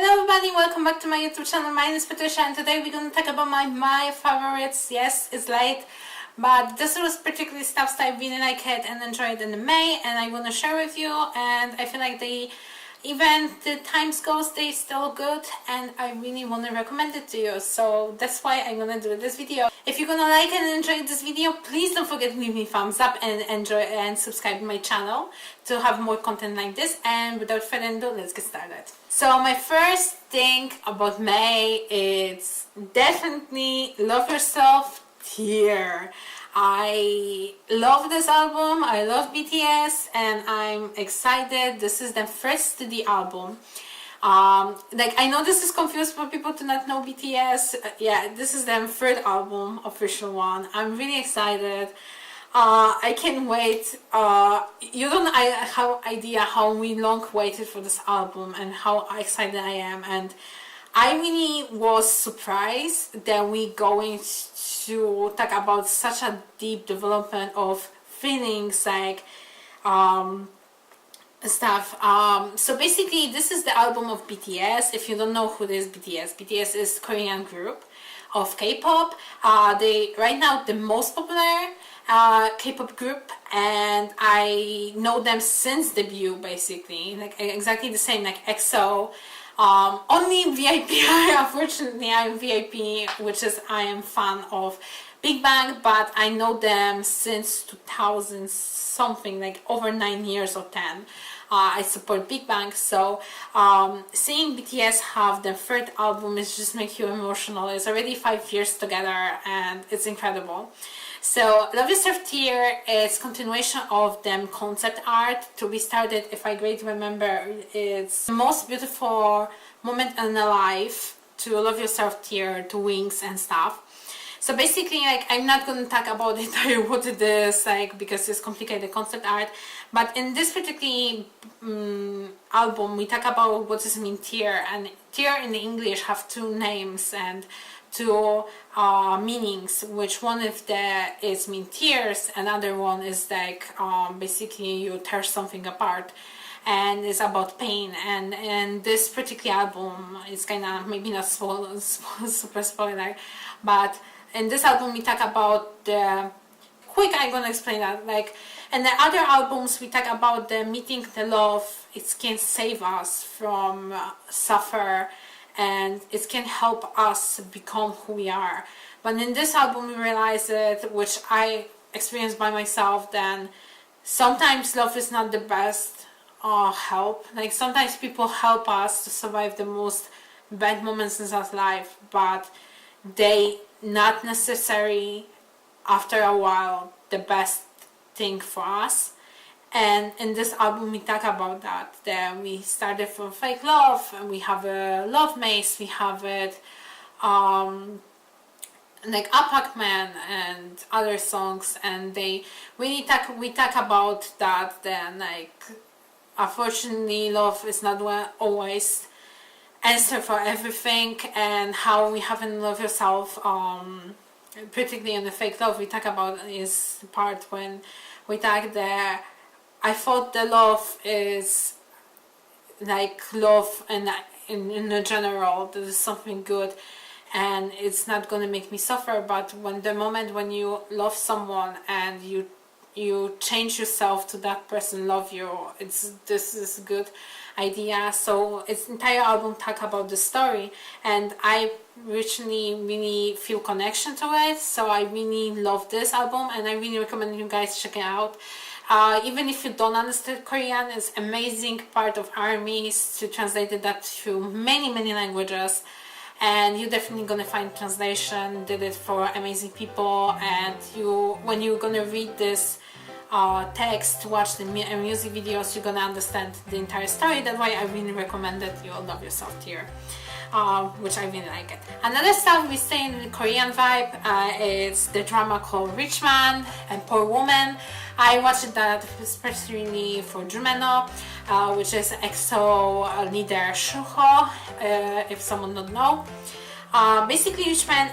Hello everybody, welcome back to my YouTube channel. My name is Patricia and today we're going to talk about my favorites. Yes, it's late, but this was particularly stuff that I really like it and enjoyed in May, and I want to share with you, and I feel like even the times goes, they still good, and I really want to recommend it to you. So that's why I'm gonna do this video. If you're gonna like and enjoy this video, please don't forget to leave me thumbs up and enjoy and subscribe to my channel to have more content like this. And without further ado, let's get started. So my first thing about May is definitely Love Yourself Tear. I love this album, I love BTS, and I'm excited. This is their first studio album. Like, I know this is confused for people to not know BTS. Yeah, this is their third album, official one. I'm really excited. I can't wait. You don't have idea how we long waited for this album and how excited I am, and I really was surprised that we going to talk about such a deep development of feelings, like stuff. So basically, this is the album of BTS. If you don't know who is BTS is Korean group of K-pop. They right now the most popular K-pop group, and I know them since debut, basically, like exactly the same like x.o.x.o. Only VIP. Unfortunately, I'm VIP, which is I am fan of Big Bang, but I know them since 2000 something, like over 9 years or 10. I support Big Bang, so seeing BTS have their third album is just make you emotional. It's already 5 years together and it's incredible. So Love Yourself Tear is continuation of them concept art to be started, if I great remember. It's the most beautiful moment in a life to Love Yourself Tear, to Wings and stuff. So basically, like, I'm not going to talk about it what it is, like, because it's complicated concept art, but in this particular album we talk about what does it mean tear, and tear in the English have two names and two meanings, which one of the is mean tears, another one is like basically you tear something apart, and it's about pain. And this particular album is kind of maybe not super spoiler, but in this album we talk about the I'm gonna explain that. Like in the other albums we talk about the meeting the love, it can save us from suffer, and it can help us become who we are. But in this album we realize it, which I experienced by myself, then sometimes love is not the best help. Like sometimes people help us to survive the most bad moments in our life, but they not necessarily after a while the best thing for us. And in this album we talk about that. Then we started from fake love, and we have a love maze, we have it like Apartment and other songs, and we talk about that. Then like unfortunately love is not always answer for everything, and how we haven't loved yourself, particularly in the fake love we talk about is the part when we talk that I thought the love is like love, and in general this is something good and it's not gonna make me suffer. But when the moment when you love someone and you change yourself to that person love you, this is a good idea. So its entire album talk about the story, and I really feel connection to it. So I really love this album, and I really recommend you guys check it out. Even if you don't understand Korean, it's amazing part of armies to translate that to many languages, and you're definitely gonna find translation did it for amazing people. And when you're gonna read this text, watch the music videos, you're gonna understand the entire story. That's why I really recommend that you Love Yourself Tear, which I really like it. Another stuff we stay in the Korean vibe is the drama called Rich Man and Poor Woman. I watched that especially for Jumeno, which is EXO leader Shuho, if someone don't know. Basically, Rich Man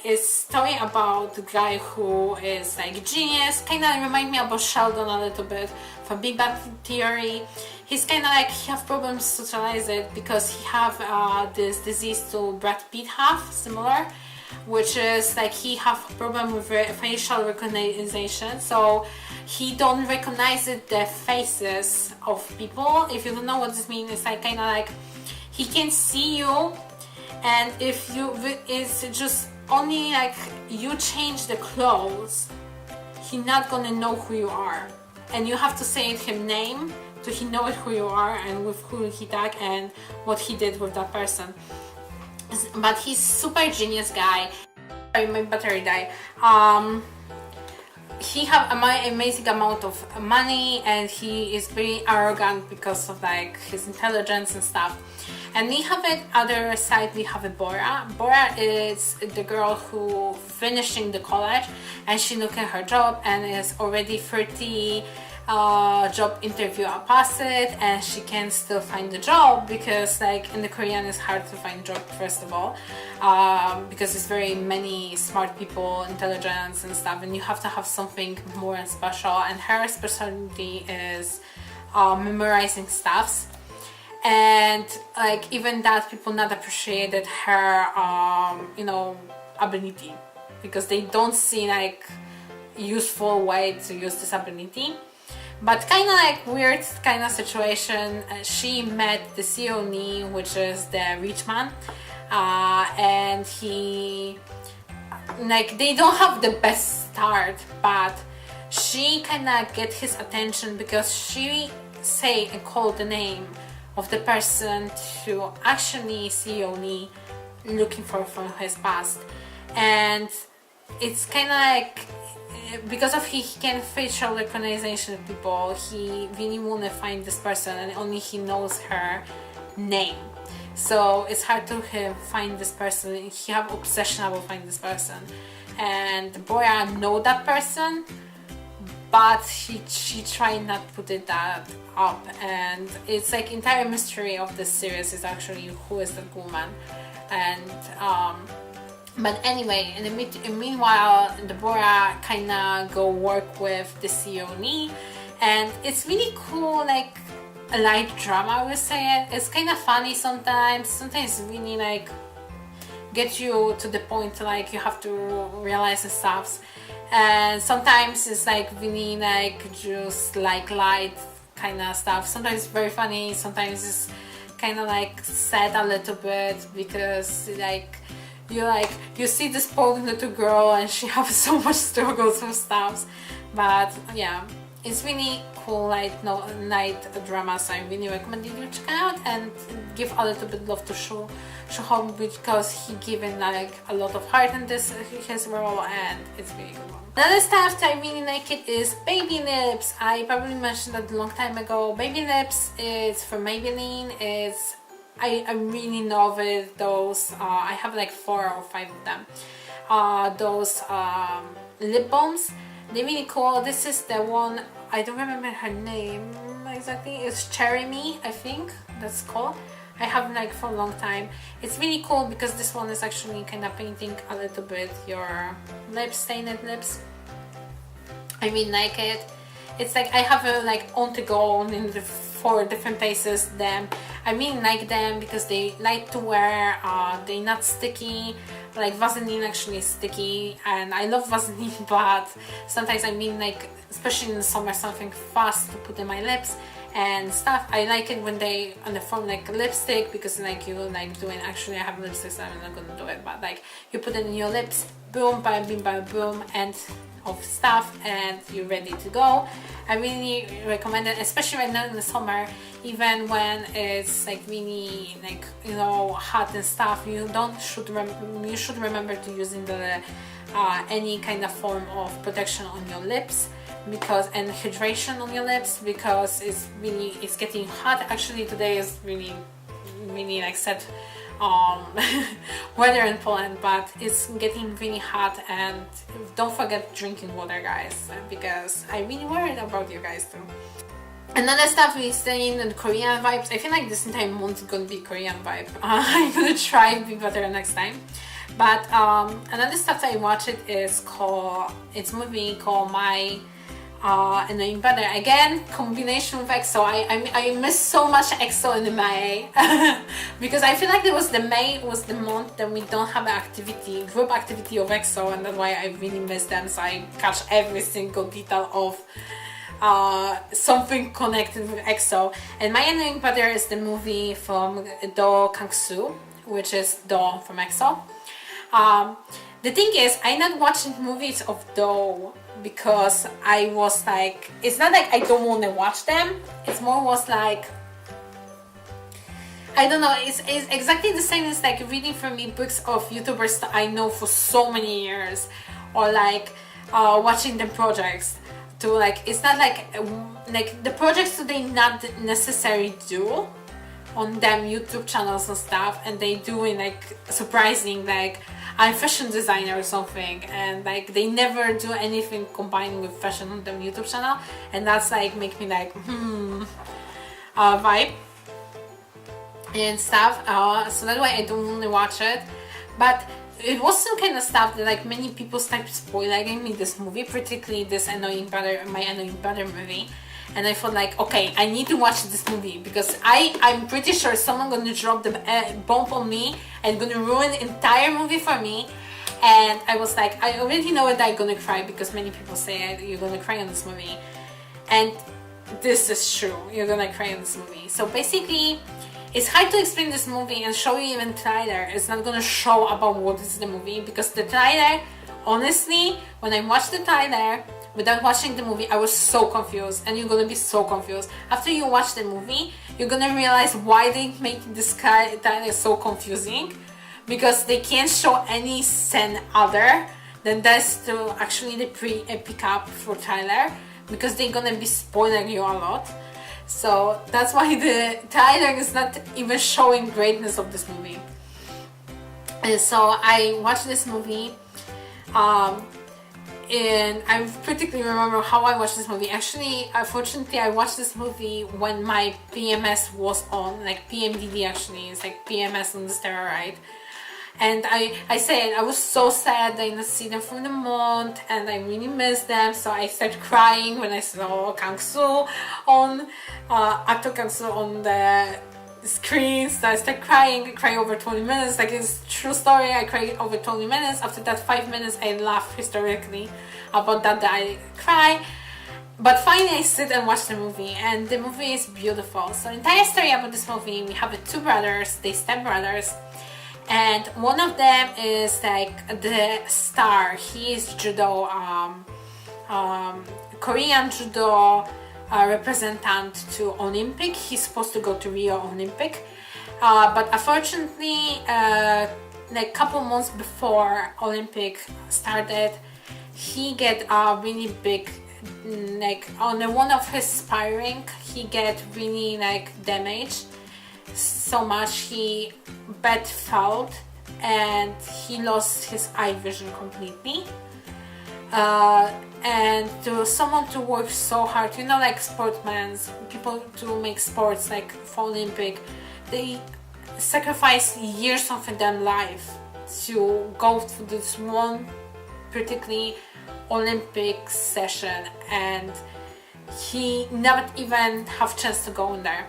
is story about the guy who is like genius, kind of remind me about Sheldon a little bit from Big Bang Theory. he's kind of like, he have problems to socialize it because he have this disease to Brad Pitt have, similar, which is like he have a problem with facial recognition, so he don't recognize the faces of people. If you don't know what this means, it's like kind of like he can see you, and if you, it's just only like you change the clothes, he not gonna know who you are, and you have to say him name to he know who you are and with who he tag and what he did with that person. But he's super genius guy. Sorry, my battery died. He have an amazing amount of money, and he is very arrogant because of like his intelligence and stuff. And we have it other side, we have a Bora. Bora is the girl who finishing the college, and she looking her job and is already 30 job interview passed, and she can still find the job because like in the Korean it's hard to find job, first of all, because it's very many smart people, intelligence and stuff, and you have to have something more special, and her specialty is memorizing stuffs. And like even that, people not appreciated her you know, ability, because they don't see like useful way to use this ability. But kind of like weird kind of situation, she met the Sioni, which is the rich man, and he, like, they don't have the best start, but she kind of get his attention because she say and call the name of the person to actually Sioni looking for from his past. And it's kind of like, because of he can facial recognition of people, he really want to find this person, and only he knows her name. So it's hard to him find this person. He have obsession about find this person, and Bora know that person, but she tried not put it that up. And it's like entire mystery of this series is actually who is the woman. And but anyway, in the meanwhile, Deborah kinda go work with the Sioni, and it's really cool, like a light drama, I would say. It's kind of funny sometimes really like get you to the point, like you have to realize the stuff, and sometimes it's like really like just like light kind of stuff. Sometimes it's very funny, sometimes it's kind of like sad a little bit, because you see this poor little girl and she has so much struggles with stuff. But yeah, it's really cool night drama, so I really recommend you check it out and give a little bit love to Shuho, because he given like a lot of heart in his role, and it's really good one. Another stuff that I really like it is baby lips. I probably mentioned that a long time ago. Baby lips is from Maybelline. I really love it. Those I have like 4 or 5 of them. Those lip balms, they're really cool. This is the one, I don't remember her name exactly. It's Cherry Me, I think that's called. I have like for a long time. It's really cool because this one is actually kind of painting a little bit your lips, stained lips. I really like it. It's like I have a like on to go in the 4 different places. Them I really like them because they like to wear. They're not sticky. Like Vaseline actually is sticky, and I love Vaseline, but sometimes I mean like, especially in the summer, something fast to put in my lips and stuff. I like it when they on the form like lipstick, because like you like doing, actually I have lipsticks, so I'm not gonna do it, but like you put it in your lips, boom, bam, bim, bam, boom, and of stuff, and you're ready to go. I really recommend it, especially right now in the summer, even when it's like really like, you know, hot and stuff. You should remember to using the any kind of form of protection on your lips, because, and hydration on your lips, because it's getting hot. Actually today is really like set weather in Poland, but it's getting really hot, and don't forget drinking water, guys, because I really worried about you guys too. Another stuff we're staying in Korean vibes. I feel like this entire month is gonna be Korean vibe. I'm gonna try to be better next time. But another stuff that I watched is it's a movie called My annoying brother. Again, combination with x.o. I miss so much x.o in the May because I feel like there was the May was the month that we don't have an group activity of x.o, and that's why I really miss them. So I catch every single detail of something connected with x.o. And My Annoying Brother is the movie from x.o.x.o, which is Do from x.o. The thing is, I'm not watching movies of Do because I was like, it's not like I don't want to watch them, it's more was like, I don't know, it's exactly the same as like reading from me books of YouTubers that I know for so many years, or like watching the projects to like, it's not like the projects that they not necessarily do on them YouTube channels and stuff, and they doing like surprising, like I'm fashion designer or something, and like they never do anything combining with fashion on them YouTube channel, and that's like make me like vibe and stuff. So that's why I don't really watch it. But it was some kind of stuff that like many people started spoiling me this movie, particularly this My Annoying Brother movie. And I felt like, okay, I need to watch this movie because I'm pretty sure someone's gonna drop the bomb on me and gonna ruin the entire movie for me. And I was like, I already know that I'm gonna cry because many people say you're gonna cry on this movie. And this is true, you're gonna cry on this movie. So basically, it's hard to explain this movie and show you even trailer. It's not gonna show about what is the movie because the trailer, honestly, when I watched the trailer, without watching the movie, I was so confused, and you're gonna be so confused. After you watch the movie, you're gonna realize why they make this trailer so confusing, because they can't show any scene other than this to actually pick up for trailer, because they're gonna be spoiling you a lot. So that's why the trailer is not even showing greatness of this movie. And so I watched this movie. And I particularly remember how I watched this movie. Actually, unfortunately, I watched this movie when my PMS was on, like PMDD actually, it's like PMS on the steroid. And I said I was so sad that I didn't see them for the month, and I really missed them. So I started crying when I saw x.o.x.o on x.o.x.o on the screen. So I started crying. I cried over 20 minutes. Like, it's true story. I cried over 20 minutes. After that 5 minutes, I laughed hysterically about that I cry. But finally, I sit and watch the movie, and the movie is beautiful. So the entire story about this movie, we have two brothers, they step brothers, and one of them is like the star. He is judo, Korean judo representative to Olympic. He's supposed to go to Rio Olympic, but unfortunately, like a couple months before Olympic started, he get a really big, like on one of his sparring, he get really like damaged so much, he bad felt, and he lost his eye vision completely. And to someone to work so hard, you know, like sportsmen, people to make sports like for Olympic, they sacrifice years of their life to go to this one particularly Olympic session, and he never even have chance to go in there.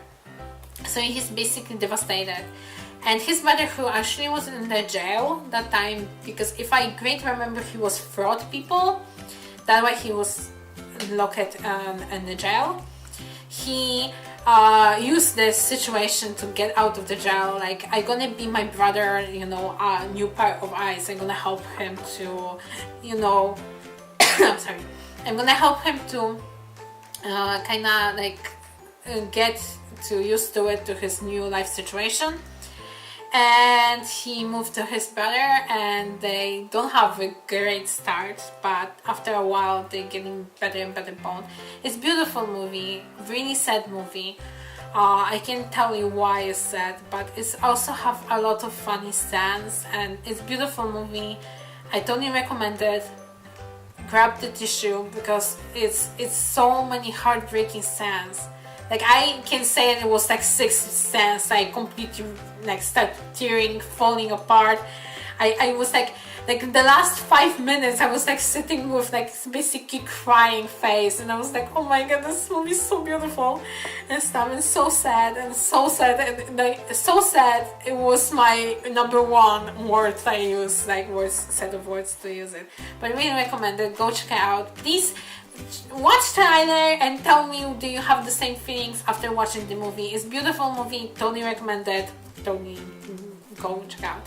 So he's basically devastated. And his brother, who actually was in the jail that time, because if I great remember, he was fraud people. That's why he was locked in the jail. He used this situation to get out of the jail. Like, I'm gonna be my brother, you know, a new pair of eyes. I'm gonna help him to, you know, I'm sorry. I'm gonna help him to kind of like get to used to it, to his new life situation. And he moved to his brother, and they don't have a great start, but after a while they're getting better and better bond. It's a beautiful movie, really sad movie. I can't tell you why it's sad, but it's also have a lot of funny scenes, and it's a beautiful movie. I totally recommend it. Grab the tissue, because it's so many heartbreaking scenes. Like, I can say it was like 6 scenes I completely like start tearing, falling apart. I was like the last 5 minutes I was like sitting with like basically crying face, and I was like, oh my god, this movie is so beautiful and stuff, and so sad and like so sad. It was my number one word I use, like set of words to use it. But I really recommend it. Go check it out. Please watch trailer and tell me, do you have the same feelings after watching the movie? It's a beautiful movie, totally recommend it. Totally go check out.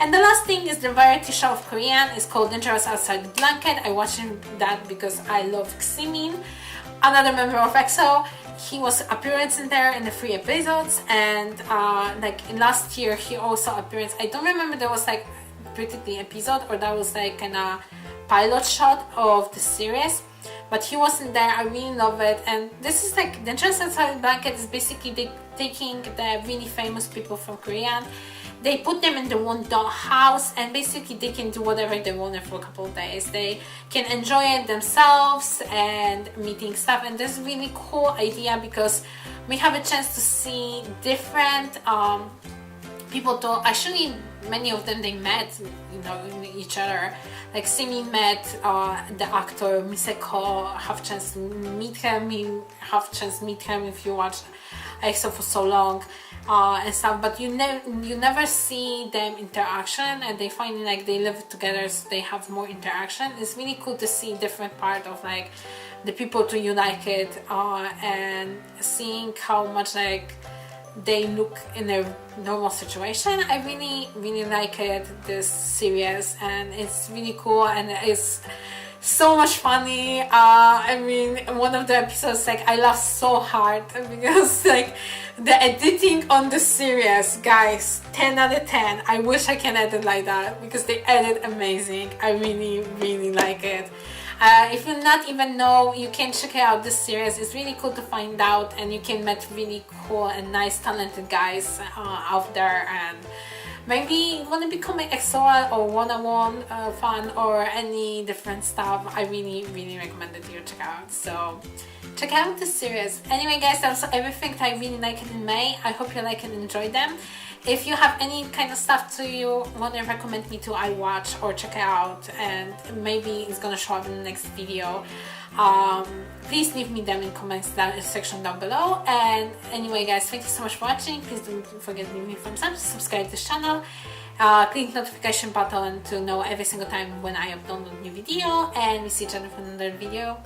And the last thing is the variety show of Korean. It's called Dangerous Outside the Blanket. I watched that because I love Ximin, another member of EXO. He was appearance in there in the 3 episodes, and like in last year he also appearance. I don't remember there was like practically episode or that was like a pilot shot of the series, but he was in there. I really love it. And this is like Dangerous Outside the Blanket is basically they taking the really famous people from Korean. They put them in the one house, and basically they can do whatever they want for a couple of days. They can enjoy it themselves and meeting stuff, and this is really cool idea because we have a chance to see different people. To actually many of them they met, you know, each other. Like Simi met the actor Miseko, have chance to meet him. You have chance to meet him if you watch EXO for so long. And stuff, but you never see them interaction, and they find like they live together, so they have more interaction. It's really cool to see different part of like the people to unite it, and seeing how much like they look in a normal situation. I really like it, this series, and it's really cool, and it's so much funny. I mean, one of the episodes, like I laughed so hard because like the editing on the series, guys, 10 out of 10. I wish I can edit like that because they edit amazing. I really like it. If you not even know, you can check out this series. It's really cool to find out, and you can meet really cool and nice talented guys out there, and maybe you want to become an x.o.x.o or one-on-one fan or any different stuff. I really recommend it you check out. So check out this series. Anyway guys, that's everything that I really liked in May. I hope you like and enjoy them. If you have any kind of stuff to you want to recommend me to I watch or check out, and maybe it's gonna show up in the next video, please leave me them in comments section down below. And anyway guys, thank you so much for watching. Please don't forget to leave me a thumbs up, subscribe to this channel, click notification button to know every single time when I upload a new video, and we see each other for another video.